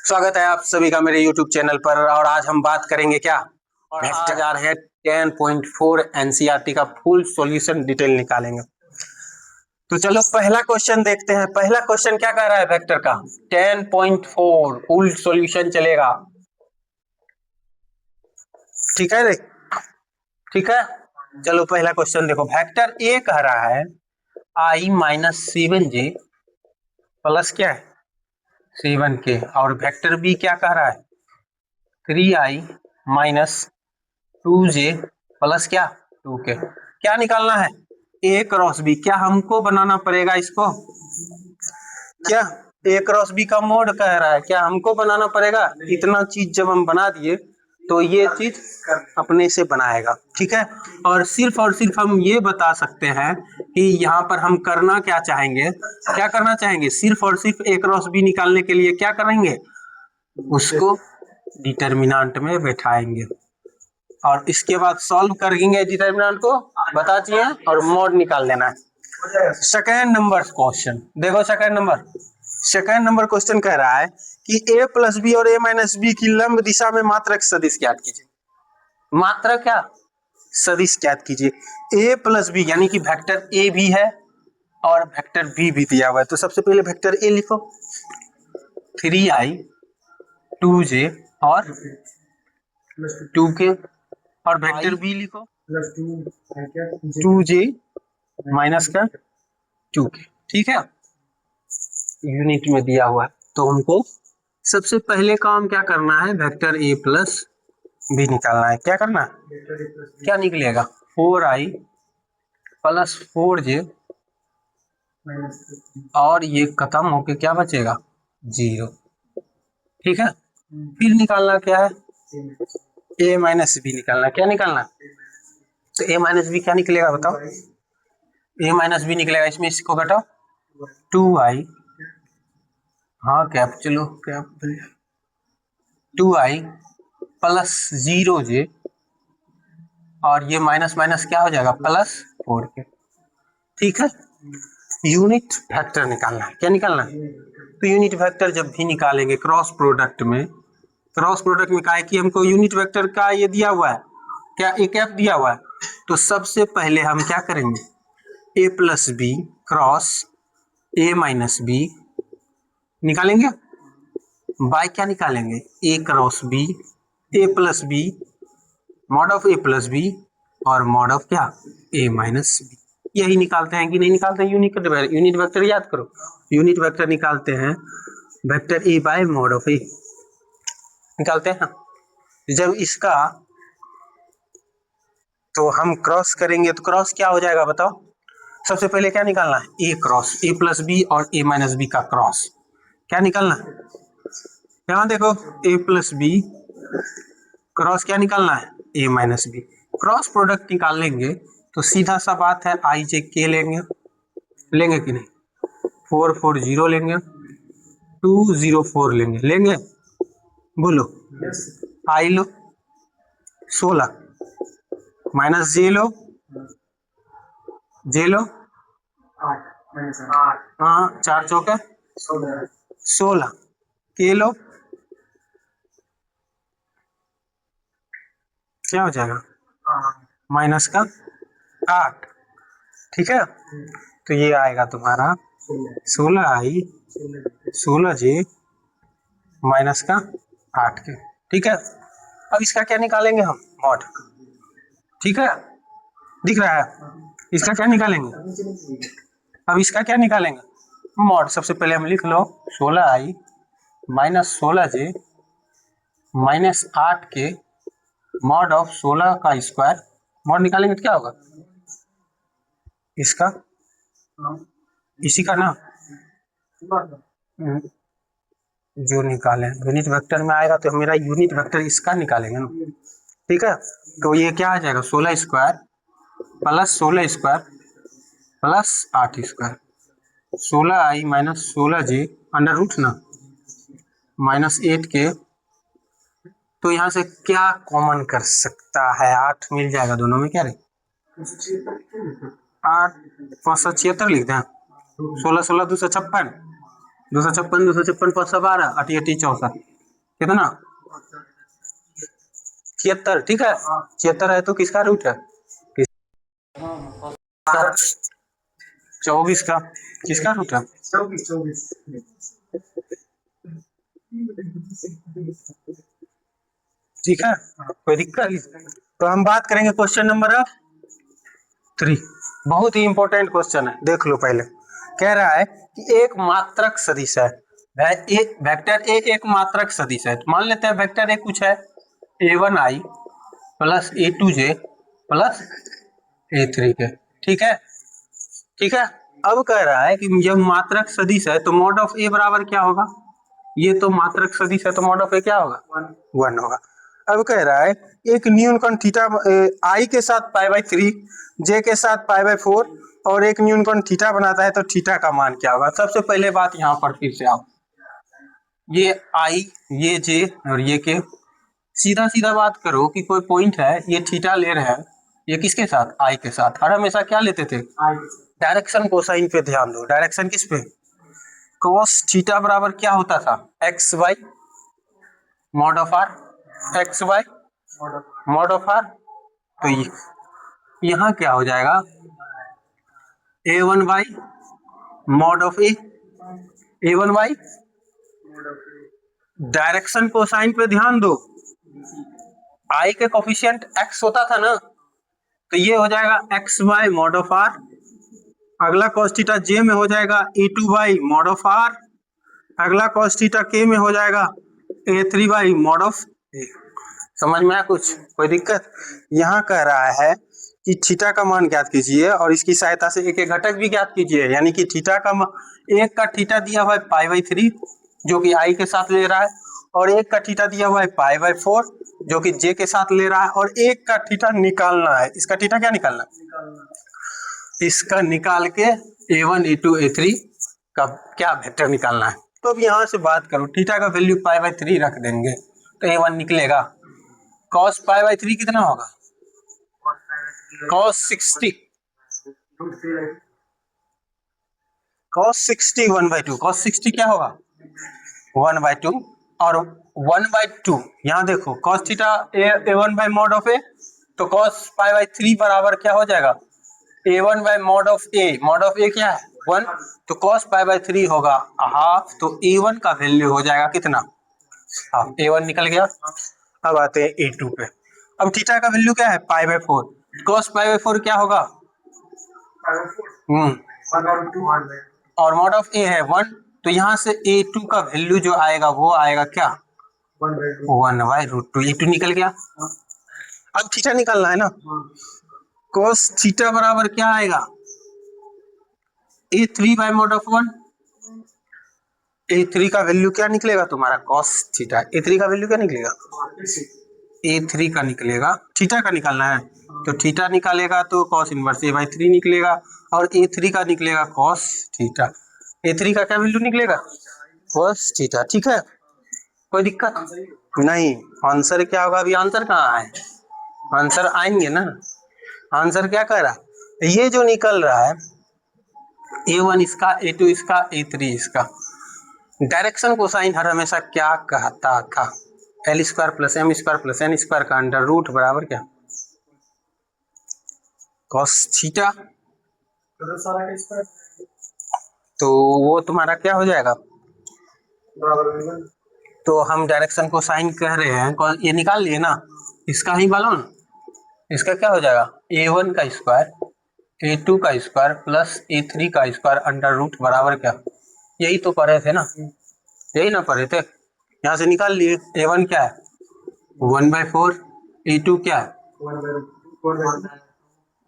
स्वागत है आप सभी का मेरे YouTube चैनल पर। और आज हम बात करेंगे क्या, और आज आ रहे हैं 10.4 एनसीईआरटी का फुल सॉल्यूशन डिटेल निकालेंगे। तो चलो पहला क्वेश्चन देखते हैं। पहला क्वेश्चन क्या कह रहा है वेक्टर का, 10.4 फुल सॉल्यूशन चलेगा। ठीक है रे, ठीक है। चलो पहला क्वेश्चन देखो, वेक्टर ए कह रहा है i-7j प्लस क्या है 7k, और वेक्टर बी क्या कह रहा है 3i माइनस 2j प्लस क्या 2k। क्या निकालना है, ए क्रॉस बी। क्या हमको बनाना पड़ेगा इसको, क्या ए क्रॉस बी का मोड कह रहा है, क्या हमको बनाना पड़ेगा। इतना चीज जब हम बना दिए तो ये चीज अपने से बनाएगा, ठीक है। और सिर्फ हम ये बता सकते हैं कि यहाँ पर हम करना क्या चाहेंगे, क्या करना चाहेंगे, सिर्फ और सिर्फ ए क्रॉस बी निकालने के लिए क्या करेंगे, उसको डिटर्मिनेंट में बैठाएंगे और इसके बाद सॉल्व करेंगे, डिटर्मिनेंट को बता दिए और मोड निकाल लेना है। सेकेंड नंबर क्वेश्चन देखो, सेकेंड नंबर क्वेश्चन कह रहा है कि a प्लस बी और a माइनस बी की लंब दिशा में मात्रक सदिश ज्ञात कीजिए। मात्रक क्या सदिश ज्ञात कीजिए। a प्लस बी यानी कि वेक्टर a भी है और वेक्टर b भी दिया हुआ है। तो सबसे पहले वेक्टर a लिखो, 3i 2j और 2k, और वेक्टर बी लिखो 2j माइनस का 2k। ठीक है, यूनिट में दिया हुआ है। तो हमको सबसे पहले काम क्या करना है, वेक्टर a प्लस बी निकालना है। क्या करना है, क्या निकलेगा 4i प्लस 4j और ये खत्म होके क्या बचेगा 0। ठीक है, फिर निकालना क्या है, a माइनस बी निकालना। क्या निकालना, तो a माइनस बी क्या निकलेगा बताओ, a माइनस बी निकलेगा, इसमें इसको घटाओ 2i, हाँ कैप, चलो कैप 2i प्लस 0j और ये माइनस माइनस क्या हो जाएगा प्लस 4k। ठीक है, यूनिट वेक्टर निकालना है। क्या निकालना है, तो यूनिट वेक्टर जब भी निकालेंगे क्रॉस प्रोडक्ट में, क्रॉस प्रोडक्ट में क्या है कि हमको यूनिट वेक्टर का ये दिया हुआ है, क्या एक एफ दिया हुआ है। तो सबसे पहले हम क्या करेंगे, a plus B cross a minus B निकालेंगे, बाय क्या निकालेंगे a cross b, a plus B, mod of a plus B और मॉड ऑफ क्या a माइनस बी। यही निकालते हैं कि नहीं निकालते हैं, यूनिट वेक्टर याद करो, यूनिट वेक्टर निकालते हैं vector a bye mod of a निकालते हैं। जब इसका तो हम क्रॉस करेंगे तो क्रॉस क्या हो जाएगा बताओ। सबसे पहले क्या निकालना है, a cross a plus B और a माइनस बी का क्रॉस। क्या निकालना है, यहाँ देखो a प्लस बी क्रॉस क्या निकालना है a minus B. Cross product निकाल लेंगे तो सीधा सा बात है i j k लेंगे कि नहीं, 440 लेंगे, 204 लेंगे बोलो, i लो 16 माइनस j लो 8, हाँ 4 चौके 16, k लो क्या हो जाएगा माइनस का 8। ठीक है, तो ये आएगा तुम्हारा 16i 16j माइनस का 8k। ठीक है, अब इसका क्या निकालेंगे हम, मॉड। ठीक है, दिख रहा है, इसका क्या निकालेंगे, अब इसका क्या निकालेंगे मॉड। सबसे पहले हम लिख लो 16i minus 16j minus 8k mod of 16 का स्क्वायर। मॉड निकालेंगे तो क्या होगा इसका, इसी का ना जो निकाले यूनिट वेक्टर में आएगा तो मेरा यूनिट वेक्टर इसका निकालेंगे ना। ठीक है, तो ये क्या आ जाएगा 16 square plus 16 square plus 8 square, 16i minus 16j under root ना माइनस 8k। तो यहाँ से क्या कॉमन कर सकता है, 8 मिल जाएगा दोनों में, क्या रे 8 576 लिख दें, 16 16 256 256 256 512 88 64 कितना 76, ठीक है 76 है तो किसका रूट है 24 का, किसका रूट है 24। ठीक है कोई दिक्कत नहीं। तो हम बात करेंगे क्वेश्चन नंबर 3। बहुत ही इंपॉर्टेंट क्वेश्चन है, देख लो पहले। कह रहा है कि एक मात्रक सदिश है, वेक्टर ए एक मात्रक सदिश है। तो मान लेते हैं वेक्टर ए कुछ है a1i plus a2j plus a3 के, ठीक है ठीक है। अब कह रहा है कि जब मात्रक सदिश है तो मॉड ऑफ ए बराबर क्या होगा, ये तो मात्रक सदिश है तो मॉड ऑफ ए क्या होगा 1 होगा। अब कह रहा है एक न्यूनकोण थीटा आई के साथ π/3 जे के साथ π/4 और एक न्यूनकोण थीटा बनाता है तो थीटा का मान क्या होगा। सबसे पहले बात यहाँ पर फिर से आओ, ये आई ये जे और ये के, सीधा सीधा बात करो कि कोई पॉइंट है ये थीटा ले रहे हैं, ये किसके साथ आई के साथ। हर हमेशा क्या लेते थे डायरेक्शन कोसाइन पे ध्यान दो, डायरेक्शन किस पे cos थीटा बराबर क्या होता था X Y mod of R, X Y mod of R. तो यहाँ क्या हो जाएगा a1y mod of a1y। Direction cosine पे ध्यान दो, आई के कोफिशिएंट x होता था ना, तो ये हो जाएगा X Y mod of R. अगला cos थीटा j में हो जाएगा a2y मॉड ऑफ आर। अगला cos थीटा k में हो जाएगा a3y मॉड ऑफ a। समझ में आया कुछ, कोई दिक्कत। यहाँ कह रहा है कि थीटा का मान ज्ञात कीजिए और इसकी सहायता से एक एक घटक भी ज्ञात कीजिए, यानी कि थीटा का एक का थीटा दिया हुआ है π/3 जो कि आई के साथ ले रहा है, और एक का थीटा दिया हुआ है π/4 जो कि जे के साथ ले रहा है, और एक का थीटा निकालना है। इसका थीटा क्या निकालना है, इसका निकाल के a1 a2 a3 का क्या वेक्टर निकालना है। तो अब यहाँ से बात करो, थीटा का वैल्यू π/3 रख देंगे तो a1 निकलेगा। cos π/3 कितना होगा cos 60, cos 60 1/2, cos 60 क्या होगा 1/2 और 1/2। यहाँ देखो cos theta a1 by mod of a, तो cos π/3 बराबर क्या हो जाएगा a1 by mod of A. Mod of a क्या है 1, तो cos π/3 होगा हाफ, तो a1 का वैल्यू हो जाएगा कितना हाफ, a1 निकल गया। अब आते हैं a2 पे। अब थीटा का वैल्यू क्या है π/4, cos π/4 क्या होगा और मॉड ऑफ ए है 1, तो यहाँ से a2 का वैल्यू जो आएगा वो आएगा क्या 1/√2, a2 निकल गया। अब थीटा निकालना है ना, cos थीटा बराबर क्या आएगा a3 by mod of 1। a3 का वैल्यू क्या निकलेगा तुम्हारा cos थीटा, a3 का वैल्यू क्या निकलेगा a3 का निकलेगा, थीटा का निकालना है तो थीटा निकालेगा तो cos इनवर्स a/3 निकलेगा, और a3 का निकलेगा cos थीटा। a3 का क्या वैल्यू निकलेगा cos थीटा, ठीक है कोई दिक्कत नहीं। आंसर क्या होगा, अभी आंसर कहाँ है, आंसर आएंगे ना। आंसर क्या कह रहा है, ये जो निकल रहा है a1 इसका a2 इसका a3 इसका। डायरेक्शन कोसाइन हर हमेशा क्या कहता था l² plus m² plus n² का अंडर रूट बराबर क्या cos थीटा, तो वो तुम्हारा क्या हो जाएगा तो हम डायरेक्शन को साइन कह रहे हैं, ये निकाल लिए ना, इसका ही बालो ना, इसका क्या हो जाएगा a1 का स्क्वायर a2 का स्क्वायर प्लस a3 का स्क्वायर अंडर रूट बराबर क्या, यही तो पढ़े थे ना, यही ना पढ़े थे, यहाँ से निकाल लिए। a1 क्या है 1/4, a2 क्या है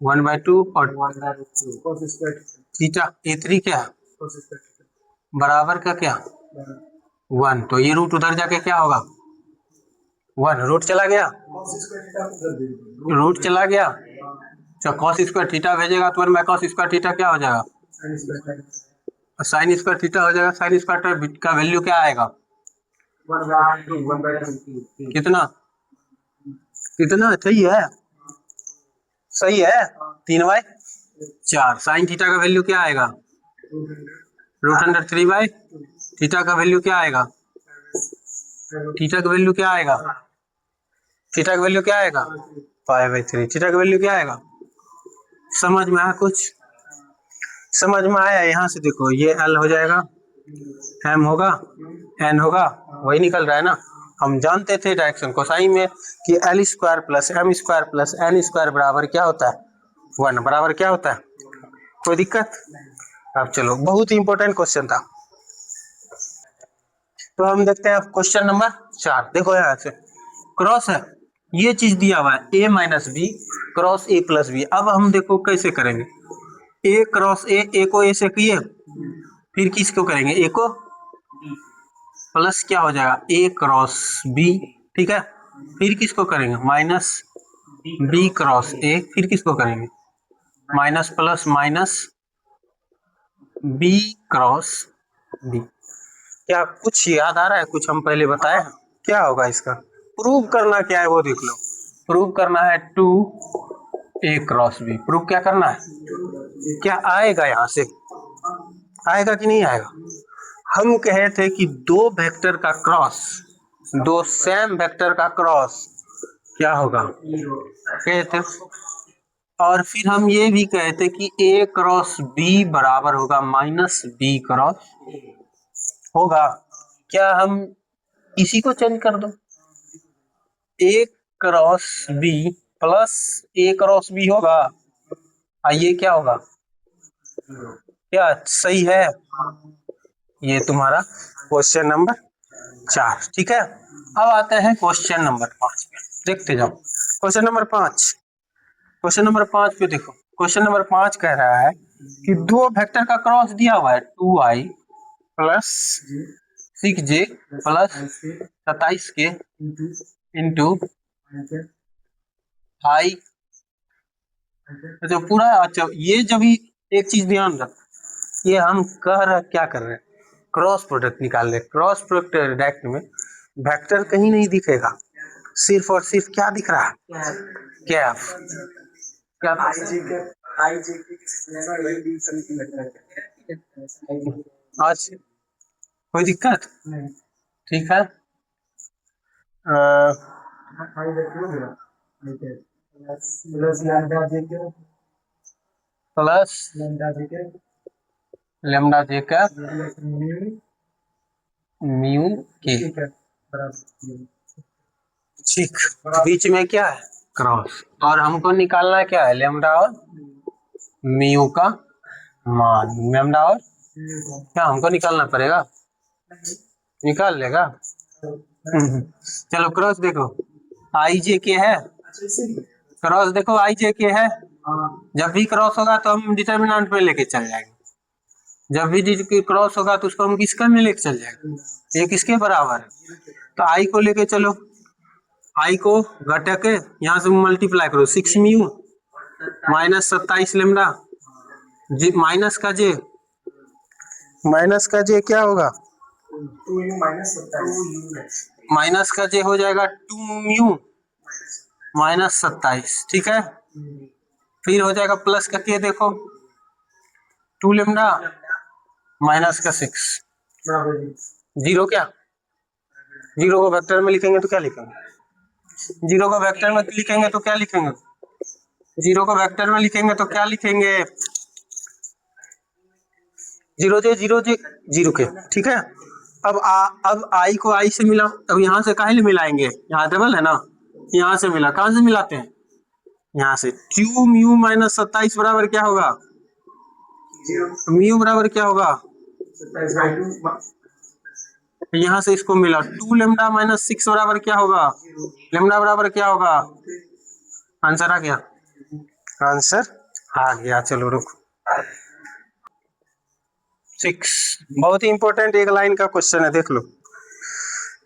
1/2 और थीटा a3 क्या है बराबर का क्या 1, तो ये रूट उधर जाके क्या होगा 1, रूट चला गया, रूट चला गया, तो cos स्क्वायर थीटा भेजेगा तो मैं cos स्क्वायर थीटा क्या हो जाएगा साइन स्क्वायर थीटा हो जाएगा। साइन स्क्वायर का वैल्यू क्या आएगा कितना कितना, सही है सही है 3/4। साइन थीटा का वैल्यू क्या आएगा √3/, थीटा का वैल्यू क्या आएगा थीटा का वैल्यू क्या आएगा? थीटा का वैल्यू क्या आएगा? पाई/3। थीटा का वैल्यू क्या आएगा? समझ में आया? कुछ समझ में आया? यहाँ से देखो, ये एल हो जाएगा, एम होगा, एन होगा, वही निकल रहा है ना। हम जानते थे डायरेक्शन कोसाइन में कि L square plus M square plus N square बराबर क्या होता है? 1 बराबर क्या होता है? कोई दिक्कत? अब चलो, बहुत ही इंपॉर्टेंट क्वेश्चन था। तो हम देखते हैं क्वेश्चन नंबर 4। देखो यहाँ से क्रॉस है, ये चीज दिया हुआ है a minus B cross a plus B. अब हम देखो कैसे करेंगे, a क्रॉस a को a से किए, फिर किसको करेंगे? a को प्लस क्या हो जाएगा? a क्रॉस b, ठीक है। फिर किसको करेंगे? माइनस b क्रॉस a, फिर किसको करेंगे? Minus plus minus b cross b। क्या कुछ याद आ रहा है? कुछ हम पहले बताए हैं क्या होगा इसका? प्रूव करना क्या है वो देख लो। प्रूव करना है 2a क्रॉस b। प्रूव क्या करना है? क्या आएगा यहाँ से? आएगा कि नहीं आएगा? हम कहे थे कि दो वेक्टर का क्रॉस, दो सेम वेक्टर का क्रॉस क्या होगा कहे थे। और फिर हम ये भी कहे थे कि a क्रॉस b बराबर होगा माइनस b क्रॉस होगा। क्या हम इसी को चेंज कर दो? a cross b plus a cross b होगा, ये क्या होगा? क्या सही है? ये तुम्हारा क्वेश्चन नंबर 4, ठीक है। अब आते हैं क्वेश्चन नंबर 5 पे, देखते जाओ। क्वेश्चन नंबर 5, क्वेश्चन नंबर 5 पे देखो। क्वेश्चन नंबर 5 कह रहा है कि दो वेक्टर का क्रॉस दिया हुआ है 2i plus 6j plus 27k into i। अच्छा पूरा, अच्छा ये जब ही एक चीज ध्यान रख, ये हम क्या कर रहे हैं? क्रॉस प्रोडक्ट निकाल रहे। क्रॉस प्रोडक्ट डायरेक्ट में वेक्टर कहीं नहीं दिखेगा, सिर्फ और सिर्फ क्या दिख रहा है? कैप। क्या आज कोई दिक्कत? ठीक है। प्लस लेमडा जे का म्यू के, ठीक। बीच में क्या है? क्रॉस। और हमको निकालना क्या है? लेमडा और म्यू का मान। लेमडा और क्या हमको निकालना पड़ेगा? निकाल लेगा। चलो क्रॉस देखो, आई जे के है, क्रॉस देखो आई जे के है। जब भी क्रॉस होगा तो हम डिटर्मिनेंट में लेके चल जाएंगे, जब भी क्रॉस होगा तो उसको हम किसका में लेके चल जाएंगे? ये किसके बराबर है? तो आई को लेके चलो, आई को घटा के यहाँ से मल्टीप्लाई करो, 6 म्यू माइनस 27 लेमडा जी माइनस का जे क्या होगा? माइनस का जे हो जाएगा 2 म्यू माइनस 27, ठीक है। फिर हो जाएगा प्लस का के, देखो 2 लेमडा माइनस का 6, जीरो। क्या जीरो को वेक्टर में लिखेंगे तो क्या लिखेंगे? जीरो को वेक्टर में लिखेंगे तो क्या लिखेंगे? जीरो को वेक्टर में लिखेंगे तो क्या लिखेंगे? जीरो जे जीरो के, ठीक है। अब आई को आई से मिला, अब यहाँ से काहे मिलाएंगे? यहाँ डबल है ना, यहाँ से मिला। कहाँ से मिलाते हैं? यहाँ से। 2 म्यू माइनस 27 बराबर क्या होगा? म्यू बराबर क्या होगा? यहाँ से इसको मिला 2 लेमडा माइनस 6 बराबर क्या होगा? लेमडा बराबर क्या होगा? आंसर आ गया, आंसर आ गया। चलो रुको, 6 बहुत ही इंपॉर्टेंट एक लाइन का क्वेश्चन है, देख लो।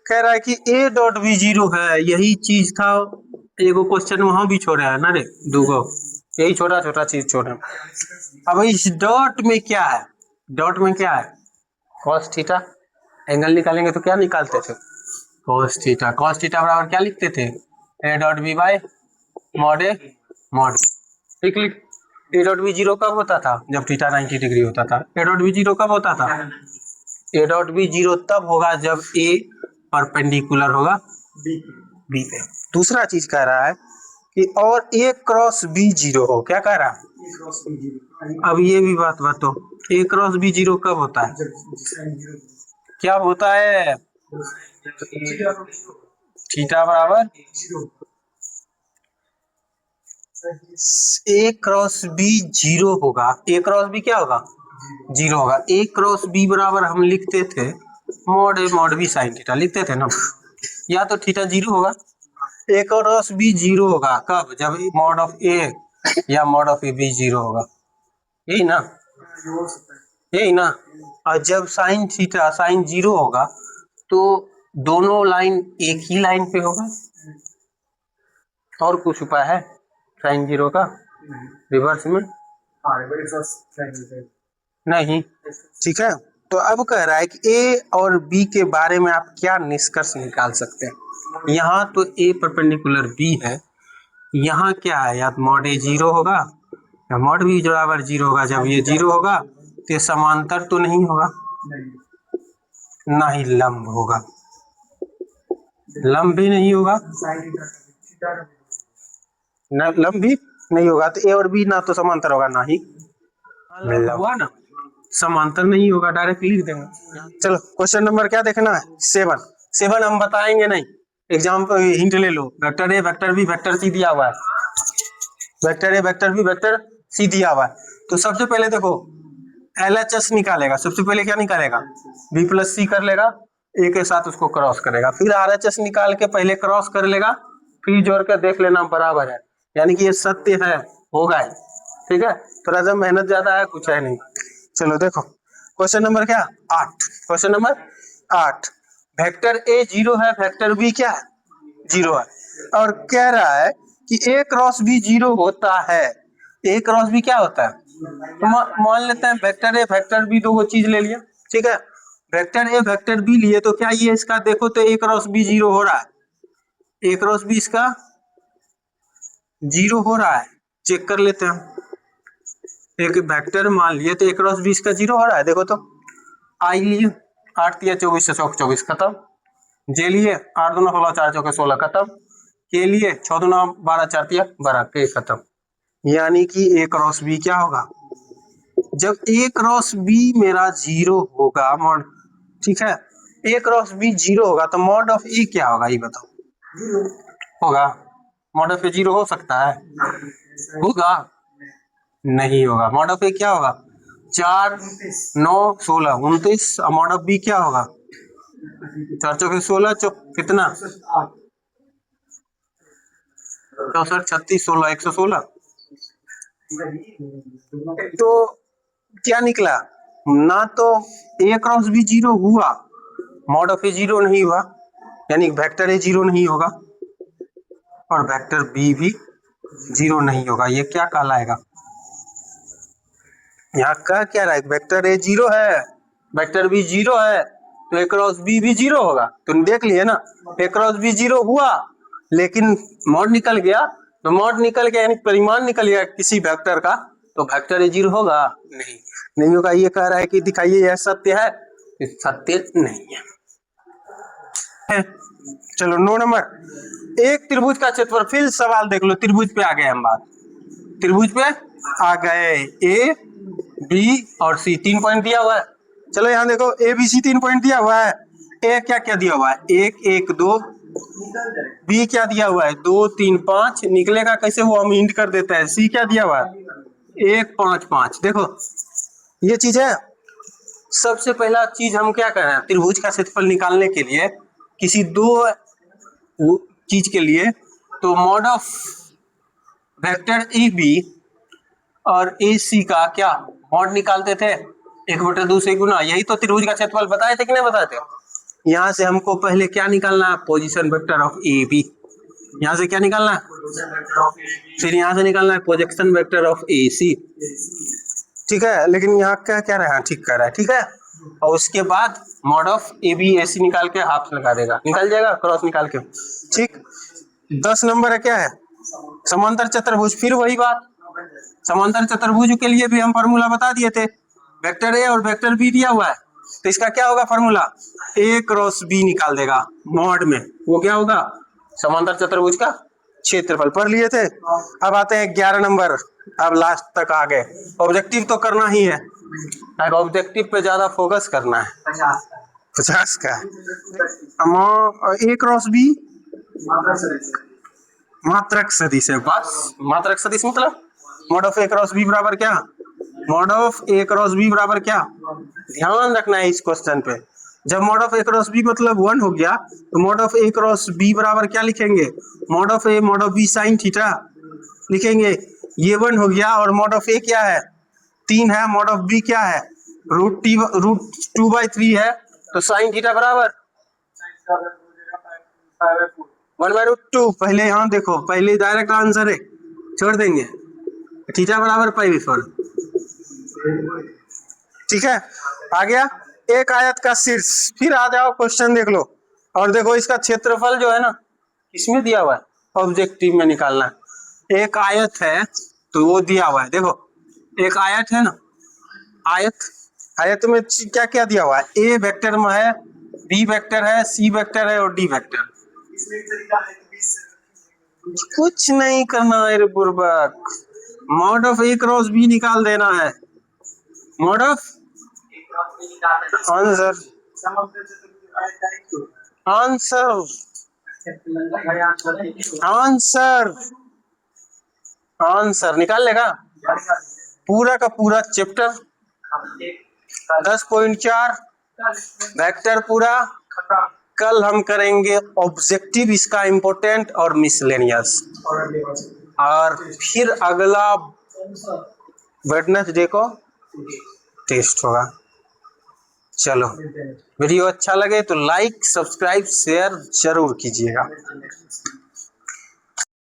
कह रहा है कि a डॉट भी 0 है, यही चीज था। एगो क्वेश्चन वहां भी छोड़ा है ना रे, दूगो, यही छोटा छोटा चीज छोड़ा। अब इस डॉट में क्या है? डॉट में क्या है? Cos theta. एंगल निकालेंगे तो क्या निकालते थे? Cos theta. कॉस थीटा बराबर क्या लिखते थे? a dot B by mod A mod B. ठीक लिख। ए डॉट बी 0 कब होता था? जब थीटा 90 डिग्री होता था। ए डॉट बी 0 कब होता था? ए डॉट बी 0 तब होगा जब ए परपेंडिकुलर होगा बी पे। दूसरा चीज कह रहा है कि और ए क्रॉस बी जीरो हो, क्या कह रहा है? अब ये भी बात बताओ, ए क्रॉस बी जीरो कब होता है? क्या होता है? थीटा बराबर ए क्रॉस बी जीरो होगा। ए क्रॉस बी क्या होगा? जीरो होगा। ए क्रॉस बी बराबर हम लिखते थे mod A mod B sine theta, लिखते थे ना। या तो थीटा जीरो होगा, ए क्रॉस बी जीरो होगा कब? जब मॉड ऑफ ए या mod of A B zero होगा, यही ना, यही ना। और जब साइन थीटा साइन जीरो होगा तो दोनों लाइन एक ही लाइन पे होगा। और कुछ उपाय है साइन जीरो का रिवर्स में? नहीं। ठीक है, तो अब कह रहा है कि ए और बी के बारे में आप क्या निष्कर्ष निकाल सकते हैं। यहाँ तो ए परपेंडिकुलर बी है, यहाँ क्या है? या तो मॉड ए जीरो होगा या मॉड बी बराबर जीरो होगा। जब ये जीरो होगा तो समांतर तो नहीं होगा, ना ही लंब होगा, लंब भी नहीं होगा, ना लंब भी नहीं होगा। तो ए और बी ना तो समांतर होगा ना ही हुआ ना, समांतर नहीं होगा, डायरेक्ट लिख देंगे। चलो क्वेश्चन नंबर क्या देखना है? 7। 7 हम बताएंगे नहीं, एग्जाम्पल हिंट ले लो। Vector a vector b vector c दिया हुआ है, vector a vector b vector c दिया हुआ है। तो सबसे पहले देखो LHS निकालेगा। सबसे पहले क्या निकालेगा? बी प्लस सी कर लेगा, ए के साथ उसको क्रॉस करेगा, फिर RHS निकाल के पहले क्रॉस कर लेगा, फिर जोड़ के देख लेना बराबर है, यानी कि ये सत्य है, होगा है। ठीक है, थोड़ा सा मेहनत ज्यादा है, कुछ है नहीं। चलो देखो क्वेश्चन नंबर क्या? 8। Question number 8, vector A zero है, वेक्टर बी क्या है? जीरो है, और कह रहा है कि ए क्रॉस बी जीरो होता है। ए क्रॉस बी क्या होता है? तो मान लेते हैं वेक्टर ए वेक्टर बी दो चीज ले लिया, ठीक है। वेक्टर ए वेक्टर बी लिए तो क्या ये इसका देखो तो ए क्रॉस बी जीरो हो रहा है, ए क्रॉस बी इसका जीरो हो रहा है, चेक कर लेते हैं। एक वेक्टर मान लिए तो ए क्रॉस बी इसका जीरो हो रहा है, देखो तो। आई लिए 8 तिया 24 से 24 खत्म, जे लिए 8 दूना 16 4 चौके 16 खत्म, के लिए 6 दूना 12 4 तिया 12 के खत्म। यानी कि ए क्रॉस बी क्या होगा? जब ए क्रॉस बी मेरा जीरो होगा मॉड, ठीक है, ए क्रॉस बी जीरो होगा तो मॉड ऑफ ए क्या होगा ये बताओ? होगा मॉड ऑफ ए जीरो हो सकता है? होगा नहीं होगा। मॉड ऑफ ए क्या होगा? 4 9 16 29। मॉड ऑफ बी क्या होगा? 4 चौके 16 कितना 64 36 16 116। तो क्या निकला? ना तो ए क्रॉस बी जीरो हुआ, मॉड ऑफ ए जीरो नहीं हुआ, यानी वेक्टर ए जीरो नहीं होगा, और वेक्टर बी भी जीरो नहीं होगा। ये क्या कहलाएगा? यहाँ कह क्या रहा है? वेक्टर ए जीरो है, वेक्टर बी जीरो है, तो ए क्रॉस बी भी जीरो होगा। तुम देख लिए ना, ए क्रॉस बी जीरो हुआ लेकिन मॉड निकल गया, तो मॉड निकल गया यानी परिमाण निकल गया किसी वेक्टर का, तो वेक्टर ए जीरो होगा? नहीं, नहीं होगा। ये कह रहा है कि दिखाइए यह सत्य है, सत्य नहीं है। चलो 9 नंबर, एक त्रिभुज का क्षेत्रफल। फिर सवाल देख लो, त्रिभुज पे आ गए हम, बात त्रिभुज पे आ गए। ए बी और सी 3 पॉइंट दिया हुआ है। चलो यहाँ देखो ए बी सी 3 पॉइंट दिया हुआ है। ए क्या क्या दिया हुआ है? 1 1 2। बी क्या दिया हुआ है? 2 3 5। निकलेगा कैसे वो हम हिंट कर देते हैं। सी क्या दिया हुआ है? 1 5 5। देखो ये चीज है। सबसे पहला चीज हम क्या कर रहे हैं? त्रिभुज का क्षेत्रफल निकालने के लिए किसी दो चीज के लिए, तो mod of vector A B और ए सी का क्या मॉड निकालते थे? 1/2 से गुना। यही तो त्रिभुज का क्षेत्रफल बताए थे कि नहीं बताए थे? यहाँ से हमको पहले क्या निकालना है? Position vector of A B. यहाँ से क्या निकालना है? फिर यहाँ से निकालना है प्रोजेक्शन वेक्टर ऑफ ए सी। ठीक है, लेकिन यहाँ क्या क्या रहा है? ठीक कर रहा है, ठीक है। और उसके बाद मॉड ऑफ ए बी ए सी निकाल के हाफ लगा देगा, निकल जाएगा क्रॉस निकाल के। ठीक, 10 नंबर है क्या है? समांतर चतुर्भुज। फिर वही बात, समांतर चतुर्भुज के लिए भी हम फॉर्मूला बता दिए थे। वेक्टर ए और वेक्टर बी दिया हुआ है, तो इसका क्या होगा फॉर्मूला, ए क्रॉस बी निकाल देगा मॉड में, वो क्या होगा, समांतर चतुर्भुज का क्षेत्रफल। पढ़ लिए थे। अब आते हैं 11 नंबर, अब लास्ट तक आ गए। ऑब्जेक्टिव तो करना ही है, अब ऑब्जेक्टिव पे ज्यादा फोकस करना है। 50 का ए क्रॉस बी मात्रक सदिश है, बस मात्रक सदिश मतलब mod of A cross B बराबर क्या, mod of A cross B बराबर क्या, ध्यान रखना है इस क्वेश्चन पे। जब mod of A cross B मतलब 1 हो गया तो mod of A cross B बराबर क्या लिखेंगे, mod of A mod of B sine theta लिखेंगे। ये 1 हो गया और मॉड ऑफ ए क्या है 3 है, मॉड ऑफ बी क्या है √2/3 है, तो साइन थीटा बराबर 1/√2। पहले यहाँ देखो, पहले डायरेक्ट आंसर है, छोड़ देंगे, थीटा बराबर π/4। ठीक है, आ गया। एक आयत का शीर्ष, फिर आ जाओ क्वेश्चन देख लो, और देखो इसका क्षेत्रफल जो है ना इसमें दिया हुआ है, ऑब्जेक्टिव में निकालना है। एक आयत है तो वो दिया हुआ है, देखो एक आयत है ना, आयत में क्या क्या दिया हुआ है, ए वेक्टर में है, बी वेक्टर है, सी वेक्टर है और डी वेक्टर। कुछ नहीं करना है रे बुर्बक, mod of A cross b निकाल देना है, mod of answer answer answer answer निकाल लेगा। पूरा का पूरा चैप्टर 10.4 वेक्टर पूरा, कल हम करेंगे ऑब्जेक्टिव इसका इंपॉर्टेंट और मिसलेनियस, और फिर अगला वेडनेसडे को टेस्ट होगा। चलो, वीडियो अच्छा लगे तो लाइक सब्सक्राइब शेयर जरूर कीजिएगा।